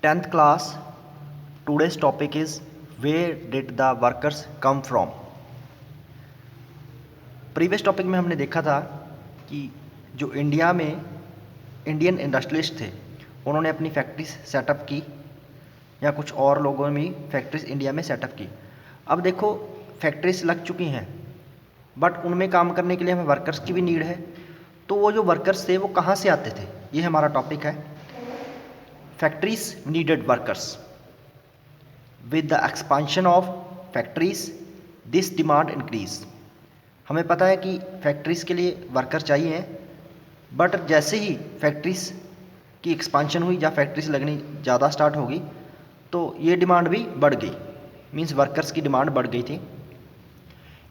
10th class. Today's topic is where did the workers come from. Previous topic में हमने देखा था कि जो इंडिया में इंडियन इंडस्ट्रियलिस्ट थे उन्होंने अपनी फैक्ट्रीज सेटअप की या कुछ और लोगों ने भी फैक्ट्रीज इंडिया में सेटअप की। अब देखो फैक्ट्रीज लग चुकी हैं बट उनमें काम करने के लिए हमें वर्कर्स की भी नीड है। तो वो जो वर्कर्स थे वो कहाँ से आते थे, ये हमारा टॉपिक है। Factories needed workers. With the expansion of factories this demand increase. हमें पता है कि फैक्ट्रीज़ के लिए वर्कर चाहिए हैं बट जैसे ही फैक्ट्रीज़ की एक्सपांशन हुई या फैक्ट्रीज लगनी ज़्यादा स्टार्ट होगी तो ये डिमांड भी बढ़ गई, मींस वर्कर्स की डिमांड बढ़ गई थी।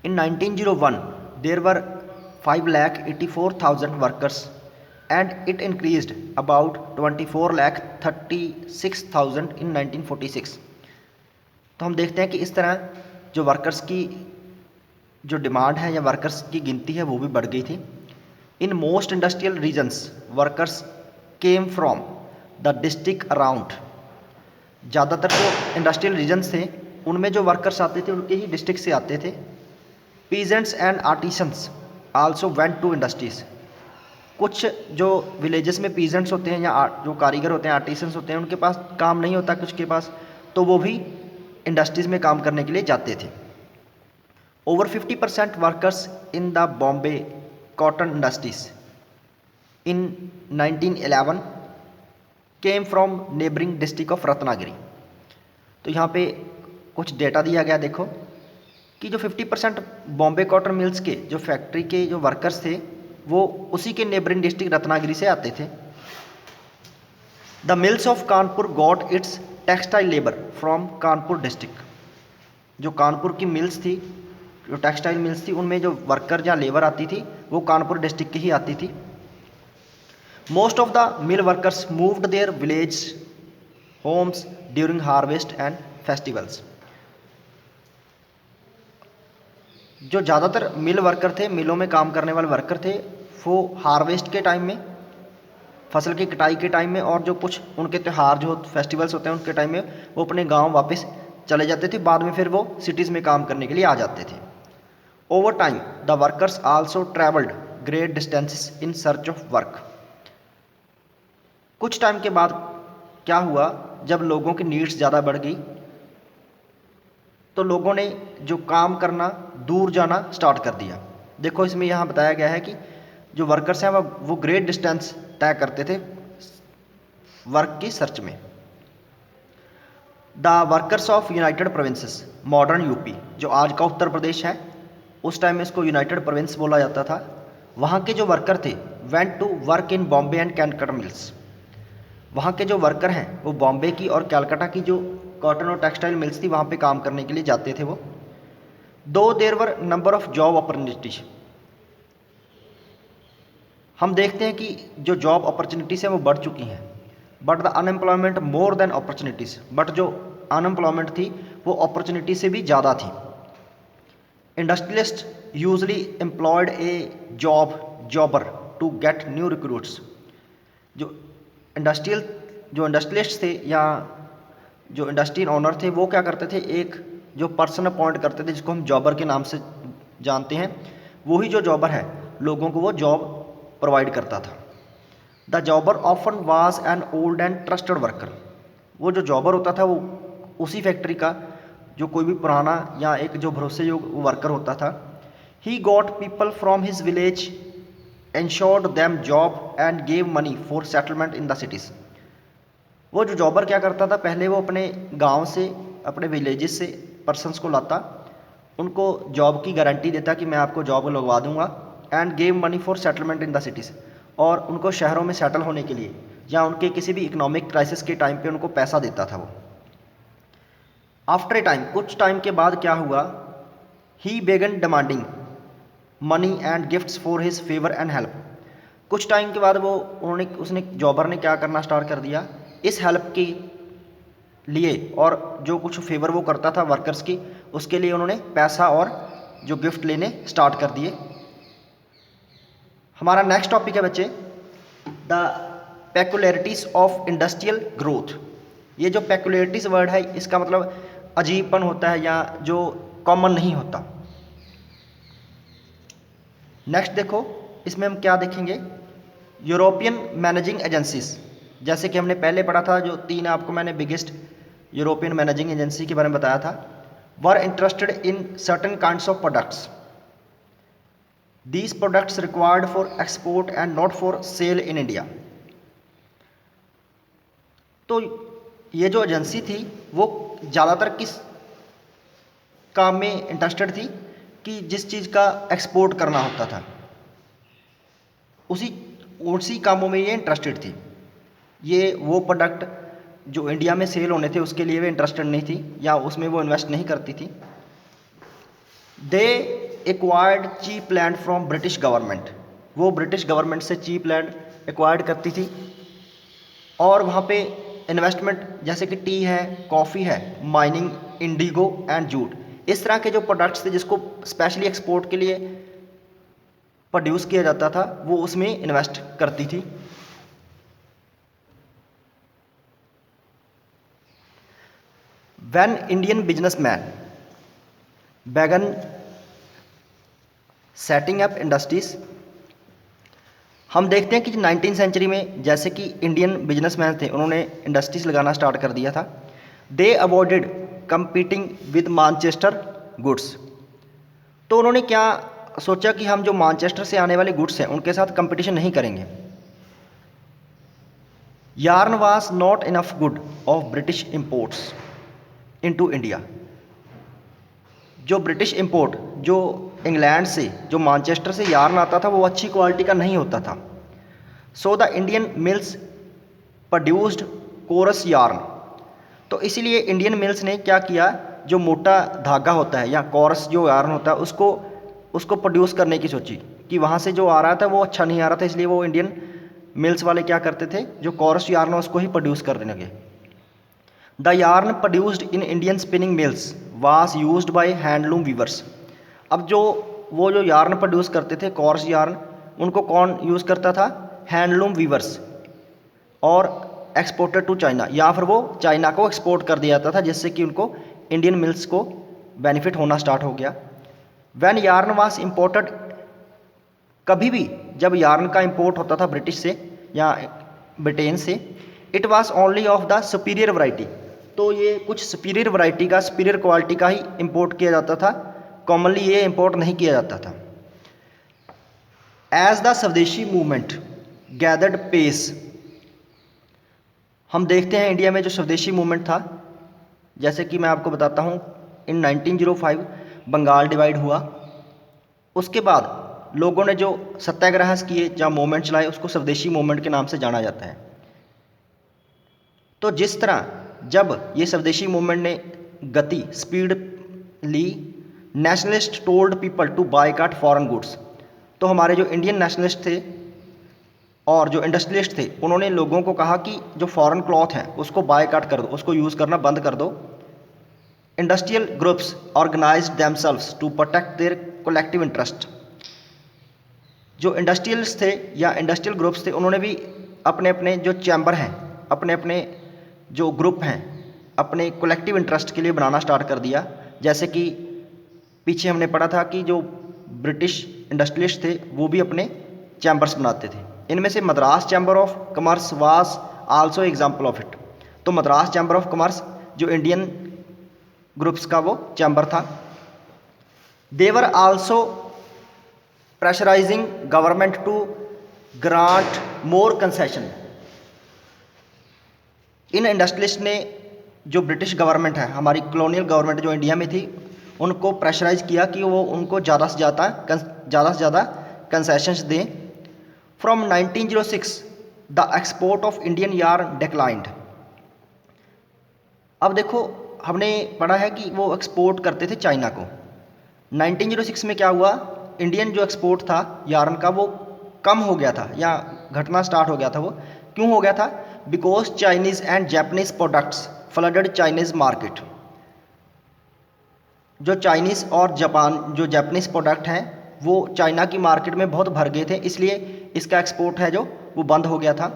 In 1901 there were 5,84,000 workers and it increased about 24,36,000 in 1946। तो हम देखते हैं कि इस तरह जो वर्कर्स की जो डिमांड है या वर्कर्स की गिनती है वो भी बढ़ गई थी। In most industrial regions workers came from the district around. ज़्यादातर जो इंडस्ट्रियल रीजन्स थे उनमें जो वर्कर्स आते थे उनके ही डिस्ट्रिक्ट से आते थे। Peasants and artisans also went to industries. कुछ जो विलेजेस में पीजेंट्स होते हैं या जो कारीगर होते हैं, आर्टिसंस होते हैं, उनके पास काम नहीं होता कुछ के पास, तो वो भी इंडस्ट्रीज़ में काम करने के लिए जाते थे। Over 50% workers in the Bombay cotton industries in 1911 came from neighbouring district of Ratnagiri. तो यहाँ पे कुछ डेटा दिया गया, देखो कि जो 50% बॉम्बे कॉटन मिल्स के जो फैक्ट्री के जो वर्कर्स थे वो उसी के नेबरिंग डिस्ट्रिक्ट रत्नागिरी से आते थे। The mills of Kanpur got its textile labour from Kanpur district. जो कानपुर की मिल्स थी, जो टेक्सटाइल मिल्स थी, उनमें जो वर्कर या लेबर आती थी वो कानपुर डिस्ट्रिक्ट की ही आती थी। Most of the mill workers moved their village homes during harvest and festivals. जो ज़्यादातर मिल वर्कर थे, मिलों में काम करने वाले वर्कर थे, वो हार्वेस्ट के टाइम में, फसल की कटाई के टाइम में, और जो कुछ उनके त्यौहार जो फेस्टिवल्स होते हैं उनके टाइम में वो अपने गांव वापस चले जाते थे। बाद में फिर वो सिटीज़ में काम करने के लिए आ जाते थे। Over time the workers also travelled great distances in search of work. कुछ टाइम के बाद क्या हुआ, जब लोगों की नीड्स ज़्यादा बढ़ गई तो लोगों ने जो काम करना दूर जाना स्टार्ट कर दिया। देखो इसमें यहाँ बताया गया है कि जो वर्कर्स हैं वो ग्रेट डिस्टेंस तय करते थे वर्क की सर्च में। The workers of United provinces, modern UP, जो आज का उत्तर प्रदेश है, उस टाइम में इसको यूनाइटेड प्रोविंस बोला जाता था। वहाँ के जो वर्कर थे went to work in Bombay and Calcutta mills. वहाँ के जो वर्कर हैं वो बॉम्बे की और कैलकाटा की जो कॉटन और टेक्सटाइल मिल्स थी वहाँ पे काम करने के लिए जाते थे वो। Though there were number of job opportunities. हम देखते हैं कि जो जॉब अपॉर्चुनिटीज़ हैं वो बढ़ चुकी हैं but the unemployment more than opportunities. But जो अनएम्प्लॉयमेंट थी वो अपॉर्चुनिटी से भी ज़्यादा थी। Industrialist usually employed a jobber to get new recruits. जो इंडस्ट्रियलिस्ट थे या जो इंडस्ट्रियल ओनर थे वो क्या करते थे, एक जो पर्सन अपॉइंट करते थे जिसको हम जॉबर के नाम से जानते हैं, वही जो जॉबर है लोगों को वो जॉब प्रोवाइड करता था। The जॉबर often was an old and trusted worker. वो जो जॉबर होता था वो उसी फैक्ट्री का जो कोई भी पुराना या एक जो भरोसेयोग्य वर्कर होता था। He got people from his village, ensured them job and gave money for settlement in the cities. वो जो जॉबर क्या करता था, पहले वो अपने गांव से, अपने विलेजेस से पर्सनस को लाता, उनको जॉब की गारंटी देता कि मैं आपको जॉब लगवा दूंगा, and gave money for settlement in the cities, और उनको शहरों में सेटल होने के लिए या उनके किसी भी इकोनॉमिक क्राइसिस के टाइम पे उनको पैसा देता था वो। आफ्टर ए टाइम, कुछ टाइम के बाद क्या हुआ, ही बेगन demanding money and gifts for his favour and help. कुछ टाइम के बाद उसने जॉबर ने क्या करना स्टार्ट कर दिया, इस हेल्प के लिए और जो कुछ फेवर वो करता था वर्कर्स की, उसके लिए उन्होंने पैसा और जो गिफ्ट लेने स्टार्ट कर दिए। हमारा नेक्स्ट टॉपिक है बच्चे, द पेकुलरिटीज ऑफ इंडस्ट्रियल ग्रोथ, ये जो पेक्युलियरिटीज वर्ड है इसका मतलब अजीबपन होता है या जो कॉमन नहीं होता। नेक्स्ट देखो इसमें हम क्या देखेंगे, यूरोपियन मैनेजिंग एजेंसीज, जैसे कि हमने पहले पढ़ा था, जो 3 आपको मैंने बिगेस्ट यूरोपियन मैनेजिंग एजेंसी के बारे में बताया था, were interested in certain kinds of products, these products required for export and not for sale in India. तो ये जो एजेंसी थी वो ज़्यादातर किस काम में इंटरेस्टेड थी कि जिस चीज़ का एक्सपोर्ट करना होता था उसी कामों में ये इंटरेस्टेड थी। ये वो प्रोडक्ट जो इंडिया में सेल होने थे उसके लिए वे इंटरेस्टेड नहीं थी या उसमें वो इन्वेस्ट नहीं करती थी। They acquired cheap land from British government, वो ब्रिटिश गवर्नमेंट से चीप लैंड एक्वायर्ड करती थी और वहाँ पे इन्वेस्टमेंट जैसे कि टी है, कॉफ़ी है, माइनिंग, इंडिगो एंड जूट, इस तरह के जो प्रोडक्ट्स थे जिसको स्पेशली एक्सपोर्ट के लिए प्रोड्यूस किया जाता था वो उसमें इन्वेस्ट करती थी। When Indian businessman began setting up industries, हम देखते हैं कि 19th सेंचुरी में जैसे कि इंडियन बिजनेसमैन थे उन्होंने इंडस्ट्रीज लगाना स्टार्ट कर दिया था। They avoided competing with Manchester goods, तो उन्होंने क्या सोचा कि हम जो मानचेस्टर से आने वाले गुड्स हैं उनके साथ कंपटीशन नहीं करेंगे। Yarn was not enough good of British imports into India, जो ब्रिटिश इंपोर्ट जो इंग्लैंड से जो मानचेस्टर से यार्न आता था वो अच्छी क्वालिटी का नहीं होता था। So the Indian mills produced coarse yarn, तो इसीलिए इंडियन मिल्स ने क्या किया, जो मोटा धागा होता है या कोरस जो यार्न होता है उसको प्रोड्यूस करने की सोची कि वहाँ से जो आ रहा था वो अच्छा नहीं आ रहा था, इसलिए वो इंडियन मिल्स वाले क्या करते थे, जो कोरस यार्न है उसको ही प्रोड्यूस करने लगे। The yarn produced in Indian spinning mills was used by handloom weavers, अब वो जो यार्न प्रोड्यूस करते थे कोरस यार्न, उनको कौन यूज़ करता था, हैंडलूम वीवर्स, और एक्सपोर्टेड टू चाइना, या फिर वो चाइना को एक्सपोर्ट कर दिया जाता था जिससे कि उनको इंडियन मिल्स को बेनिफिट होना स्टार्ट हो गया। व्हेन यार्न वाज इंपोर्टेड, कभी भी जब यार्न का इंपोर्ट होता था ब्रिटिश से या ब्रिटेन से, it was only of the superior variety, तो ये कुछ सुपीरियर वैरायटी का, सुपीरियर क्वालिटी का ही इंपोर्ट किया जाता था, कॉमनली ये इंपोर्ट नहीं किया जाता था। एज द स्वदेशी मूवमेंट गैदर्ड पेस, हम देखते हैं इंडिया में जो स्वदेशी मूवमेंट था, जैसे कि मैं आपको बताता हूँ, इन 1905 बंगाल डिवाइड हुआ, उसके बाद लोगों ने जो सत्याग्रह किए या मूवमेंट चलाए उसको स्वदेशी मूवमेंट के नाम से जाना जाता है। तो जिस तरह जब ये स्वदेशी मूवमेंट ने गति स्पीड ली, nationalist told people to boycott foreign goods, तो हमारे जो इंडियन नेशनलिस्ट थे और जो इंडस्ट्रियलिस्ट थे उन्होंने लोगों को कहा कि जो फॉरेन क्लॉथ है उसको बायकॉट कर दो, उसको यूज़ करना बंद कर दो। Industrial groups organised themselves to protect their collective interest, जो इंडस्ट्रियलिस्ट थे या इंडस्ट्रियल ग्रुप्स थे उन्होंने भी अपने अपने जो चैम्बर हैं, अपने अपने जो ग्रुप हैं, अपने कलेक्टिव इंटरेस्ट के लिए बनाना स्टार्ट कर दिया। जैसे कि पीछे हमने पढ़ा था कि जो ब्रिटिश इंडस्ट्रियलिस्ट थे वो भी अपने चैम्बर्स बनाते थे, इनमें से Madras chamber of commerce was also example of it. तो मद्रास चैम्बर ऑफ कॉमर्स जो इंडियन ग्रुप्स का वो चैम्बर था। They were also pressurising government to grant more concession, इन इंडस्ट्रियलिस्ट ने जो ब्रिटिश गवर्नमेंट है, हमारी कॉलोनियल गवर्नमेंट जो इंडिया में थी, उनको प्रेशराइज किया कि वो उनको ज़्यादा से ज़्यादा कंसेशंस दें। From 1906 the export of Indian yarn declined, अब देखो हमने पढ़ा है कि वो एक्सपोर्ट करते थे चाइना को। 1906 में क्या हुआ, इंडियन जो एक्सपोर्ट था यार्न का वो कम हो गया था या घटना स्टार्ट हो गया था। वो क्यों हो गया था, because Chinese and Japanese products flooded Chinese market, जो चाइनीज़ और जो जापानीज़ प्रोडक्ट हैं वो चाइना की मार्केट में बहुत भर गए थे, इसलिए इसका एक्सपोर्ट है जो वो बंद हो गया था।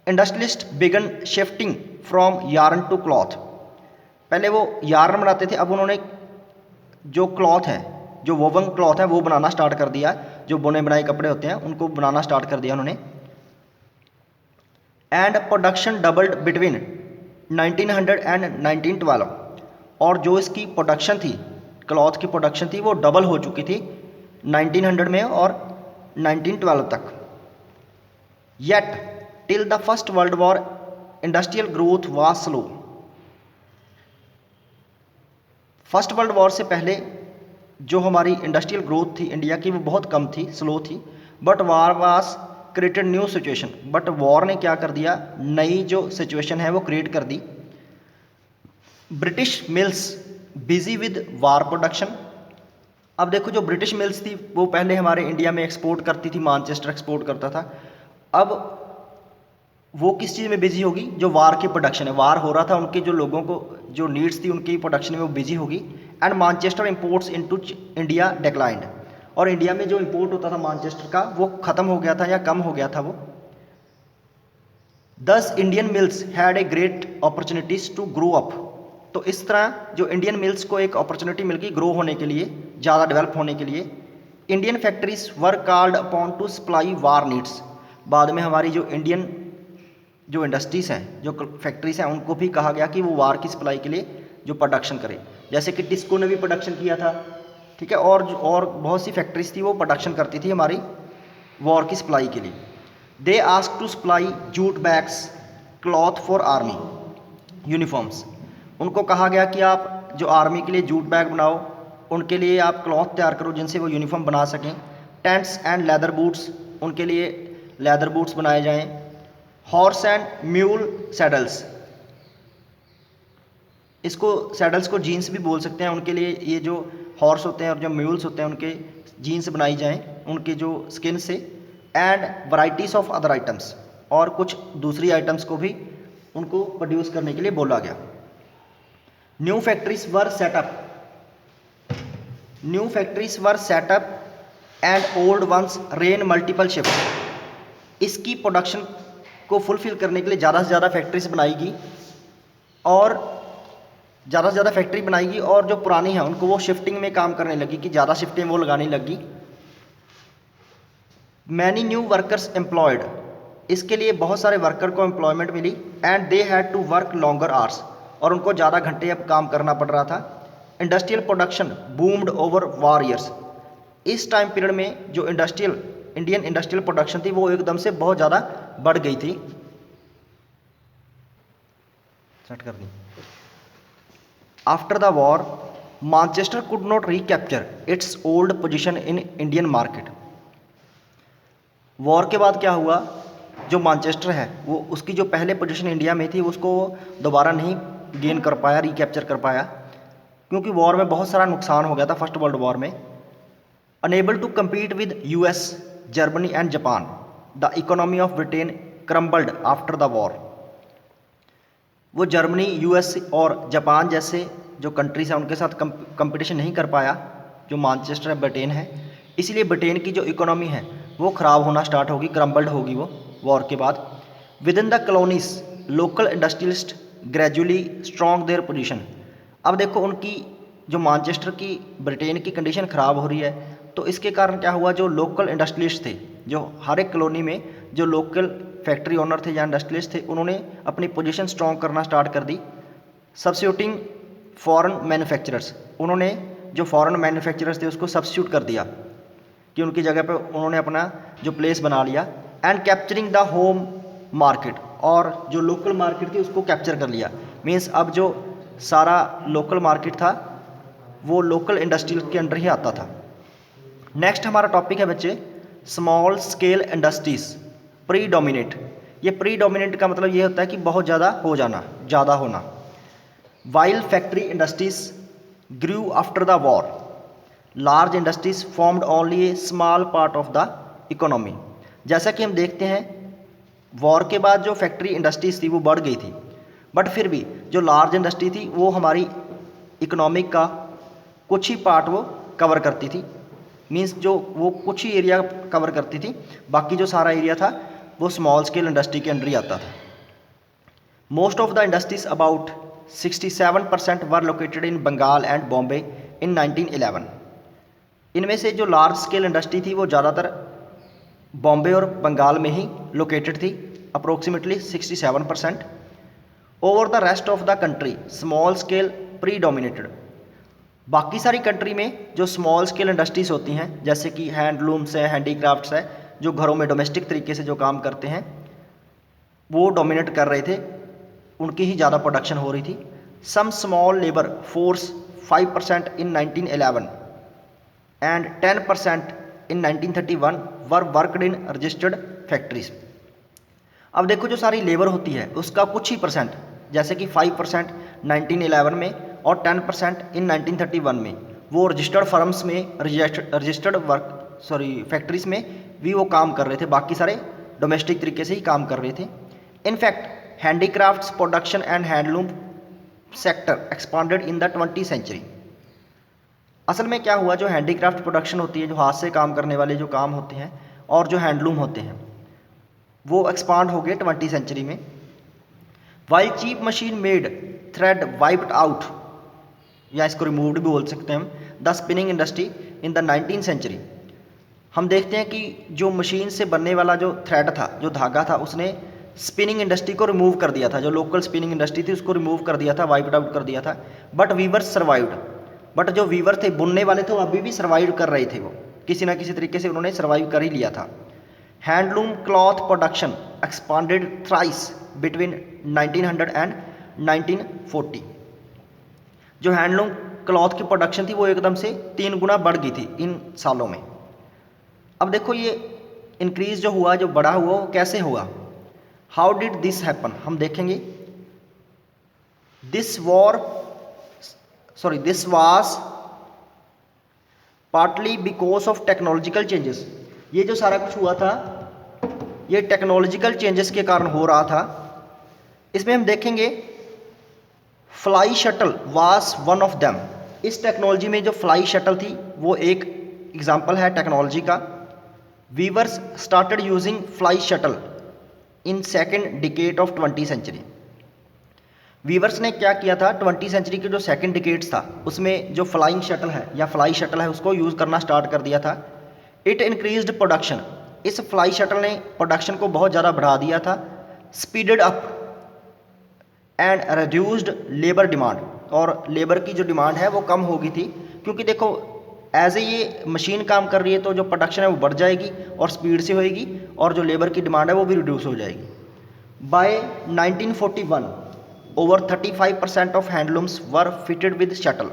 Industrialist began shifting from yarn to cloth. पहले वो यार्न बनाते थे, अब उन्होंने जो क्लॉथ है, जो वोवन क्लॉथ है वो बनाना स्टार्ट कर दिया। जो बुने बनाए कपड़े होते हैं उनको बनाना स्टार्ट कर दिया उन्होंने। And production doubled between 1900 and 1912। और जो इसकी प्रोडक्शन थी, क्लॉथ की प्रोडक्शन थी, वो डबल हो चुकी थी 1900 में और 1912 तक। Yet till the first world war industrial growth was slow. First world war से पहले जो हमारी इंडस्ट्रियल ग्रोथ थी इंडिया की वो बहुत कम थी, स्लो थी। But war was created new situation. But war ने क्या कर दिया, नई जो सिचुएशन है वो क्रिएट कर दी। British mills busy with war production. अब देखो जो ब्रिटिश मिल्स थी वो पहले हमारे इंडिया में एक्सपोर्ट करती थी, मैनचेस्टर एक्सपोर्ट करता था। अब वो किस चीज़ में बिजी होगी, जो वार की प्रोडक्शन है, वार हो रहा था, उनके जो लोगों को जो नीड्स थी उनकी प्रोडक्शन में वो बिजी होगी। And Manchester imports into India declined. और इंडिया में जो इंपोर्ट होता था मैनचेस्टर का वो ख़त्म हो गया था या कम हो गया था वो। Thus Indian mills had a great opportunities to grow up. तो इस तरह जो इंडियन मिल्स को एक अपॉर्चुनिटी मिल गई ग्रो होने के लिए, ज़्यादा डेवलप होने के लिए। Indian factories were called upon two supply war needs. बाद में हमारी जो इंडियन जो इंडस्ट्रीज़ हैं, जो फैक्ट्रीज हैं, उनको भी कहा गया कि वो वार की सप्लाई के लिए जो प्रोडक्शन करे। जैसे कि टिस्को ने भी प्रोडक्शन किया था, ठीक है, और बहुत सी फैक्ट्रीज थी वो प्रोडक्शन करती थी हमारी वॉर की सप्लाई के लिए। They ask to supply jute bags cloth for army uniforms. उनको कहा गया कि आप जो आर्मी के लिए जूट बैग बनाओ, उनके लिए आप क्लॉथ तैयार करो जिनसे वो यूनिफॉर्म बना सकें। टेंट्स एंड लेदर बूट्स, उनके लिए लेदर बूट्स बनाए जाएं। हॉर्स एंड म्यूल सैडल्स, इसको सैडल्स को जीन्स भी बोल सकते हैं, उनके लिए ये जो हॉर्स होते हैं और जो म्यूल्स होते हैं उनके जीन्स बनाई जाएं उनके जो स्किन से। And varieties of other items, और कुछ दूसरी आइटम्स को भी उनको प्रोड्यूस करने के लिए बोला गया। New factories were set up, new factories were set up and old ones rain multiple shift. इसकी प्रोडक्शन को फुलफिल करने के लिए ज़्यादा से ज़्यादा फैक्ट्रीज बनाएगी और ज़्यादा से ज़्यादा फैक्ट्री बनाएगी, और जो पुरानी है उनको वो शिफ्टिंग में काम करने लगी कि ज़्यादा शिफ्टें वो लगाने लगी। मैनी न्यू वर्कर्स एम्प्लॉयड, इसके लिए बहुत सारे वर्कर को एम्प्लॉयमेंट मिली। And they had to work longer hours, और उनको ज़्यादा घंटे अब काम करना पड़ रहा था। इंडस्ट्रियल प्रोडक्शन बूम्ड ओवर वार ईयर्स। इस टाइम पीरियड में जो इंडियन इंडस्ट्रियल प्रोडक्शन थी वो एकदम से बहुत ज़्यादा बढ़ गई थी। सेट कर दी। After the war Manchester could not recapture its old position in Indian market. War के बाद क्या हुआ, जो मैनचेस्टर है वो उसकी जो पहले पोजीशन इंडिया में थी उसको दोबारा नहीं गेन कर पाया, रिकैप्चर कर पाया, क्योंकि वॉर में बहुत सारा नुकसान हो गया था फर्स्ट वर्ल्ड वॉर में। Unable to compete with US, Germany and Japan, the economy of Britain crumbled after the war. वो जर्मनी, यूएस और जापान जैसे जो कंट्रीज हैं उनके साथ कंपटीशन नहीं कर पाया जो मैनचेस्टर है, ब्रिटेन है। इसीलिए ब्रिटेन की जो इकोनॉमी है वो ख़राब होना स्टार्ट होगी, क्रम्बल्ड होगी वो वॉर के बाद। With in the colonies local industrialist gradually strong their position. अब देखो उनकी जो मैनचेस्टर की ब्रिटेन की कंडीशन ख़राब हो रही है, तो इसके कारण क्या हुआ, जो लोकल इंडस्ट्रियलिस्ट थे, जो हर एक कॉलोनी में जो लोकल फैक्ट्री ओनर थे या इंडस्ट्रियलिस्ट थे, उन्होंने अपनी पोजीशन स्ट्रॉन्ग करना स्टार्ट कर दी। सब्स्टिट्यूटिंग फॉरेन मैन्युफैक्चरर्स, उन्होंने जो फॉरेन मैन्युफैक्चरर्स थे उसको सब्स्टिट्यूट कर दिया कि उनकी जगह पे उन्होंने अपना जो प्लेस बना लिया। And capturing the home market, और जो लोकल मार्केट थी उसको कैप्चर कर लिया। मीन्स अब जो सारा लोकल मार्केट था वो लोकल इंडस्ट्री के अंडर ही आता था। नेक्स्ट हमारा टॉपिक है बच्चे स्मॉल स्केल इंडस्ट्रीज प्रीडोमिनेट। ये प्रीडोमिनेट का मतलब ये होता है कि बहुत ज़्यादा हो जाना, ज़्यादा होना। While factory industries grew after the war, large industries formed only a small part of the economy. जैसा कि हम देखते हैं वॉर के बाद जो फैक्ट्री इंडस्ट्रीज थी वो बढ़ गई थी, बट फिर भी जो लार्ज इंडस्ट्री थी वो हमारी इकोनॉमिक का कुछ ही पार्ट वो कवर करती थी। मीन्स जो वो कुछ ही एरिया कवर करती थी, बाकी जो सारा एरिया था वो स्मॉल स्केल इंडस्ट्री के अंडर ही आता था। Most of the industries about 67% were located in Bengal and Bombay in 1911। इनमें से जो लार्ज स्केल इंडस्ट्री थी वो ज़्यादातर बॉम्बे और बंगाल में ही लोकेटेड थी, approximately 67%। Over the rest of the country small scale predominated. बाकी सारी कंट्री में जो स्मॉल स्केल इंडस्ट्रीज होती हैं, जैसे कि हैंडलूम्स है, हैंडीक्राफ्ट्स है, जो घरों में डोमेस्टिक तरीके से जो काम करते हैं, वो डोमिनेट कर रहे थे, उनकी ही ज़्यादा प्रोडक्शन हो रही थी। Some small labour force 5% in 1911 and 10% in 1931 were worked in registered factories. अब देखो जो सारी लेबर होती है उसका कुछ ही परसेंट, जैसे कि 5% 1911 में और 10% इन 1931 में, वो रजिस्टर्ड फर्म्स में, रजिस्टर्ड फैक्ट्रीज में भी वो काम कर रहे थे, बाकी सारे डोमेस्टिक तरीके से ही काम कर रहे थे। In fact handicrafts production and handloom sector expanded in the 20th century. असल में क्या हुआ, जो हैंडीक्राफ्ट प्रोडक्शन होती है, जो हाथ से काम करने वाले जो काम होते हैं, और जो हैंडलूम होते हैं, वो एक्सपांड हो गए 20th सेंचुरी में। While cheap machine made thread wiped out, या इसको रिमूव्ड भी बोल सकते हैं हम, the spinning industry in the 19th century. हम देखते हैं कि जो मशीन से बनने वाला जो थ्रेड था, जो धागा था, उसने स्पिनिंग इंडस्ट्री को रिमूव कर दिया था, जो लोकल स्पिनिंग इंडस्ट्री थी उसको रिमूव कर दिया था, वाइप्ड आउट कर दिया था। बट वीवर्स सर्वाइव्ड, बट जो वीवर थे, बुनने वाले थे, वो अभी भी सर्वाइव कर रहे थे, वो किसी ना किसी तरीके से उन्होंने सर्वाइव कर ही लिया था। Handloom cloth production expanded thrice between 1900 and 1940। जो हैंडलूम क्लॉथ की प्रोडक्शन थी वो एकदम से 3 गुना बढ़ गई थी इन सालों में। अब देखो ये इंक्रीज जो हुआ, जो बढ़ा हुआ, वो कैसे हुआ, हाउ डिड दिस हैपन, हम देखेंगे। This was partly because of technological changes. ये जो सारा कुछ हुआ था, ये टेक्नोलॉजिकल चेंजेस के कारण हो रहा था। इसमें हम देखेंगे fly shuttle was one of them. इस टेक्नोलॉजी में जो फ्लाई शटल थी वो एक एग्जाम्पल है टेक्नोलॉजी का। Weavers started using fly shuttle in second decade of 20th century. Weavers ने क्या किया था, 20th सेंचुरी के जो सेकेंड डिकेड्स था उसमें जो फ्लाइंग शटल है या फ्लाई शटल है उसको यूज़ करना स्टार्ट कर दिया था। इट इंक्रीज्ड प्रोडक्शन, इस फ्लाई शटल ने प्रोडक्शन को बहुत ज़्यादा बढ़ा दिया था। Speeded up and reduced labour demand, और लेबर की जो डिमांड है वो कम हो गई थी, क्योंकि देखो एज ए ये मशीन काम कर रही है तो जो प्रोडक्शन है वो बढ़ जाएगी और स्पीड से होएगी, और जो लेबर की डिमांड है वो भी रिड्यूस हो जाएगी। By 1941 over 35% of handlooms were fitted with shuttle.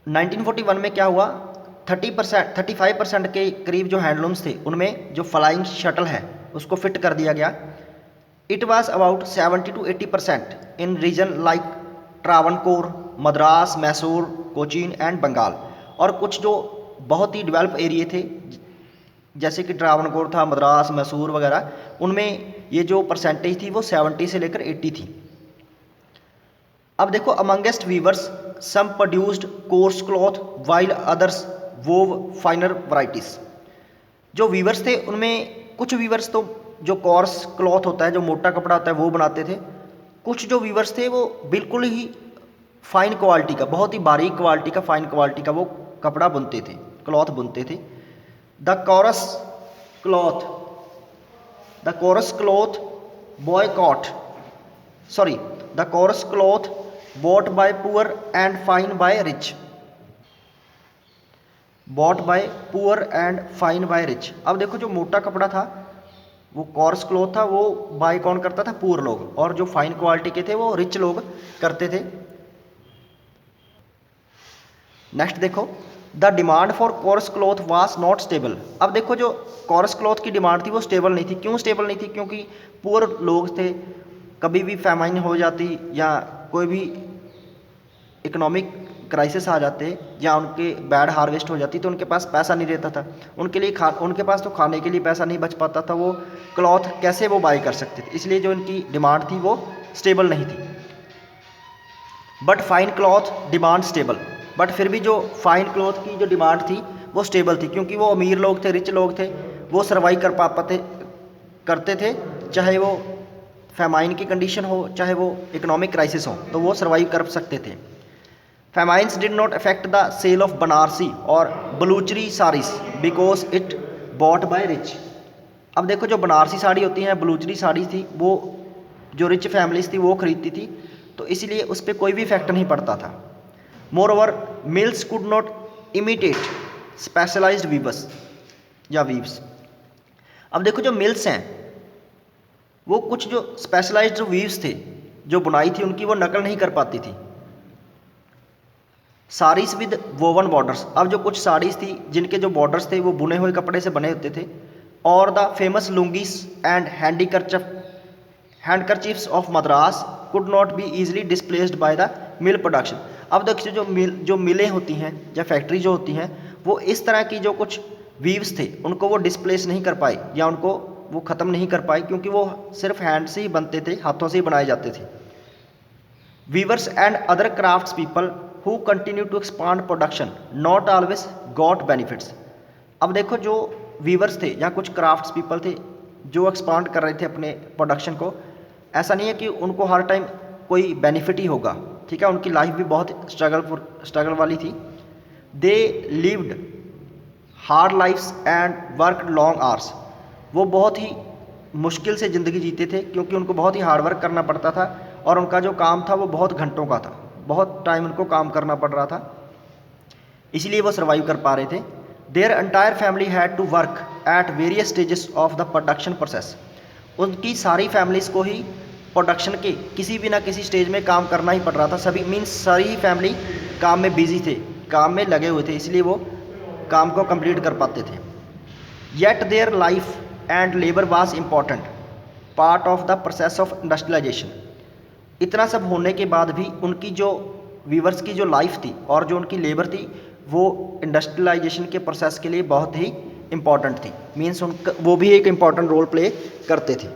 1941 में क्या हुआ, 35% के करीब जो हैंडलूम्स थे उनमें जो फ्लाइंग शटल है उसको फिट कर दिया गया। It was about 70 to 80% in region like Travancore, Madras, Mysore, Cochin and Bengal. और कुछ जो बहुत ही डेवलप एरिए थे जैसे कि ट्रावनकोर था, मद्रास, मैसूर वगैरह, उनमें ये जो परसेंटेज थी वो 70 से लेकर 80 थी। अब देखो amongst weavers some produced coarse cloth while others wove finer varieties. जो वीवर्स थे उनमें कुछ वीवर्स तो जो कोर्स क्लॉथ होता है, जो मोटा कपड़ा होता है, वो बनाते थे। कुछ जो वीवर्स थे वो बिल्कुल ही फाइन क्वालिटी का, बहुत ही बारीक क्वालिटी का, फाइन क्वालिटी का वो कपड़ा बुनते थे, क्लॉथ बुनते थे। The coarse cloth bought by poor and fine by rich। अब देखो जो मोटा कपड़ा था वो कोर्स क्लॉथ था, वो बाय कौन करता था, पुअर लोग, और जो फाइन क्वालिटी के थे वो रिच लोग करते थे। नेक्स्ट देखो the demand for course cloth was not stable. अब देखो जो कोर्स क्लॉथ की डिमांड थी वो स्टेबल नहीं थी। क्यों स्टेबल नहीं थी, क्योंकि पुअर लोग थे, कभी भी फैमाइन हो जाती या कोई भी इकोनॉमिक क्राइसिस आ जाते या उनके बैड हार्वेस्ट हो जाती तो उनके पास पैसा नहीं रहता था, उनके पास तो खाने के लिए पैसा नहीं बच पाता था, वो क्लॉथ कैसे वो बाय कर सकते थे, इसलिए जो इनकी डिमांड थी वो स्टेबल नहीं थी। But fine cloth demand stable, but फिर भी जो फाइन क्लॉथ की जो डिमांड थी वो स्टेबल थी, क्योंकि वो अमीर लोग थे, रिच लोग थे, वो सर्वाइव करते थे, चाहे वो फेमाइन की कंडीशन हो, चाहे वो इकोनॉमिक क्राइसिस हो, तो वो सर्वाइव कर सकते थे। Famines did not affect the sale of Banarasi और Baluchari saris because it bought by rich. अब देखो, जो बनारसी साड़ी होती है, बलूचरी साड़ी थी, वो जो रिच फैमिलीज थी वो खरीदती थी, तो इसीलिए उस पर कोई भी इफेक्ट नहीं पड़ता था। Moreover mills could not imitate specialised weavers या वीव्स। अब देखो, जो मिल्स हैं वो कुछ जो स्पेशलाइज्ड जो वीव्स थे, जो बुनाई थी उनकी, वो नकल नहीं कर पाती थी। Saris with woven borders. अब जो कुछ साड़ीज थी जिनके जो बॉर्डर्स थे वो बुने हुए कपड़े से बने होते थे। और the famous lungis and handkerchiefs of Madras could not be easily displaced by the mill production. अब देखिए, जो मिलें होती हैं या फैक्ट्री जो होती हैं, वो इस तरह की जो कुछ वीव्स थे उनको वो डिस्प्लेस नहीं कर पाए या उनको वो ख़त्म नहीं कर पाए, क्योंकि वो सिर्फ हैंड से ही बनते थे, हाथों से ही बनाए जाते थे। Weavers and other crafts people who continue to expand production not always got benefits. अब देखो, जो वीवर्स थे या कुछ क्राफ्ट्स पीपल थे जो एक्सपांड कर रहे थे अपने प्रोडक्शन को, ऐसा नहीं है कि उनको हर टाइम कोई बेनिफिट ही होगा, ठीक है, उनकी लाइफ भी बहुत स्ट्रगल वाली थी। They lived hard lifes and work long hours. वो बहुत ही मुश्किल से ज़िंदगी जीते थे, क्योंकि उनको बहुत ही हार्ड वर्क करना पड़ता था और उनका जो काम था वो बहुत घंटों का था, बहुत टाइम उनको काम करना पड़ रहा था, इसलिए वो सर्वाइव कर पा रहे थे। Their entire family had to work at various stages of the production process. उनकी सारी फैमिलीज़ को ही प्रोडक्शन के किसी भी ना किसी स्टेज में काम करना ही पड़ रहा था। सभी मीन्स सारी ही फैमिली काम में बिजी थे, काम में लगे हुए थे, इसलिए वो काम को कंप्लीट कर पाते थे। Yet their life and labour was important part of the process of industrialisation. इतना सब होने के बाद भी उनकी जो वीवर्स की जो लाइफ थी और जो उनकी लेबर थी वो इंडस्ट्रियलाइजेशन के प्रोसेस के लिए बहुत ही इम्पॉर्टेंट थी। मीन्स उनका वो भी एक इम्पॉर्टेंट रोल प्ले करते थे।